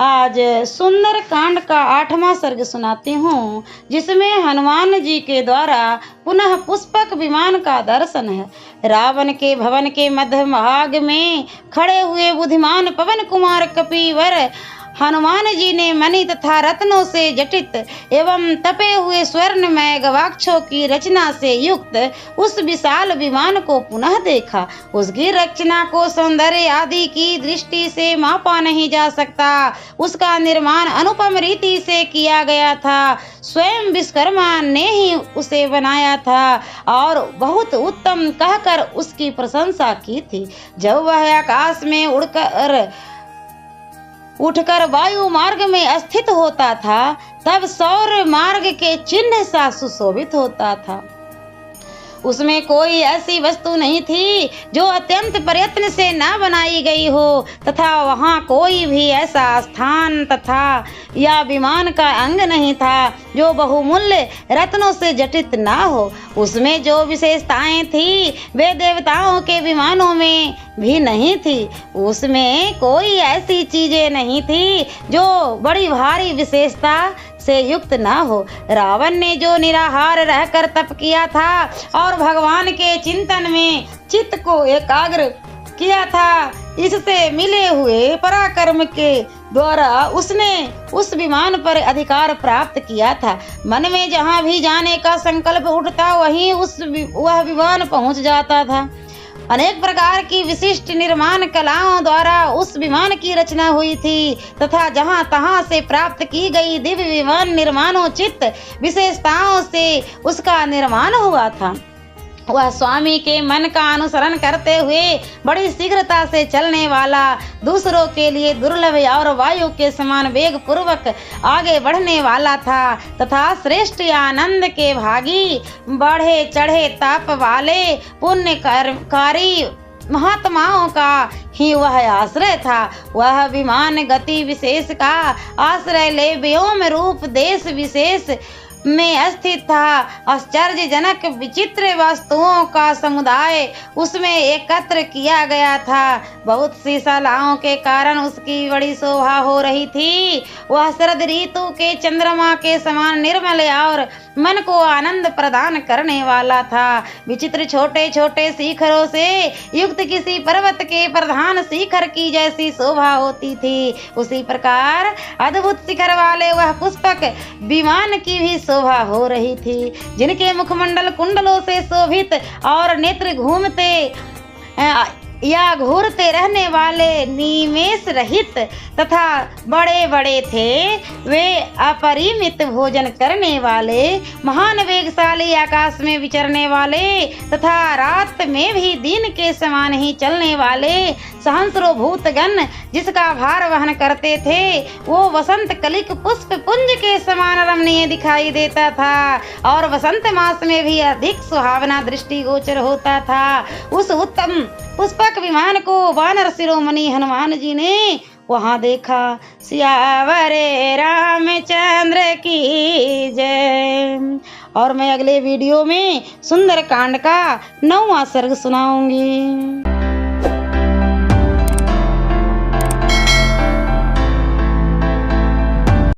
आज सुंदर कांड का 8वां सर्ग सुनाती हूँ, जिसमें हनुमान जी के द्वारा पुनः पुष्पक विमान का दर्शन है। रावण के भवन के मध्य भाग में खड़े हुए बुद्धिमान पवन कुमार कपिवर हनुमान जी ने मणि तथा रत्नों से जटित एवं तपे हुए स्वर्णमय गवाक्षों की रचना से युक्त उस विशाल विमान को पुनः देखा। उसकी रचना को सौंदर्य आदि की दृष्टि से मापा नहीं जा सकता। उसका निर्माण अनुपम रीति से किया गया था। स्वयं विश्वकर्मा ने ही उसे बनाया था और बहुत उत्तम कहकर उसकी प्रशंसा की थी। जब वह आकाश में उठकर वायु मार्ग में स्थित होता था, तब सौर मार्ग के चिन्ह सा सुशोभित होता था। उसमें कोई ऐसी वस्तु नहीं थी जो अत्यंत प्रयत्न से न बनाई गई हो, तथा वहाँ कोई भी ऐसा स्थान तथा या विमान का अंग नहीं था जो बहुमूल्य रत्नों से जटित न हो। उसमें जो विशेषताएं थी वे देवताओं के विमानों में भी नहीं थी। उसमें कोई ऐसी चीजें नहीं थी जो बड़ी भारी विशेषता से युक्त न हो। रावण ने जो निराहार रहकर तप किया था और भगवान के चिंतन में चित्त को एकाग्र किया था, इससे मिले हुए पराक्रम के द्वारा उसने उस विमान पर अधिकार प्राप्त किया था। मन में जहाँ भी जाने का संकल्प उठता वहीं वह विमान पहुँच जाता था। अनेक प्रकार की विशिष्ट निर्माण कलाओं द्वारा उस विमान की रचना हुई थी, तथा जहाँ तहाँ से प्राप्त की गई दिव्य विमान निर्माणोचित विशेषताओं से उसका निर्माण हुआ था। वह स्वामी के मन का अनुसरण करते हुए बड़ी शीघ्रता से चलने वाला, दूसरों के लिए दुर्लभ और वायु के समान वेग पूर्वक आगे बढ़ने वाला था, तथा श्रेष्ठ आनंद के भागी, बढ़े चढ़े ताप वाले पुण्यकारी महात्माओं का ही वह आश्रय था। वह विमान गति विशेष का आश्रय ले व्योम रूप देश विशेष में स्थित था। आश्चर्यजनक विचित्र वस्तुओं का समुदाय उसमें एकत्र किया गया था। बहुत सी शालाओं के कारण उसकी बड़ी शोभा हो रही थी। वह शरद ऋतु के चंद्रमा के समान निर्मल और मन को आनंद प्रदान करने वाला था। विचित्र छोटे छोटे शिखरों से युक्त किसी पर्वत के प्रधान शिखर की जैसी शोभा होती थी, उसी प्रकार अद्भुत शिखर वाले वह पुष्पक विमान की भी शोभा हो रही थी, जिनके मुखमंडल कुंडलों से शोभित और नेत्र घूमते या घूरते रहने वाले निमेष रहित तथा बड़े बड़े थे। वे अपरिमित भोजन करने वाले, महान वेगशाली, आकाश में विचरने वाले तथा रात में भी दिन के समान ही चलने वाले सहस्रों भूतगण जिसका भार वहन करते थे, वो वसंत कलिक पुष्प पुंज के समान रमणीय दिखाई देता था और वसंत मास में भी अधिक सुहावना दृष्टिगोचर होता था। उस उत्तम पुष्पक विमान को वानर शिरोमणि हनुमान जी ने वहां देखा। सियावर रामचंद्र की जय। और मैं अगले वीडियो में सुंदर कांड का 9वां सर्ग सुनाऊंगी।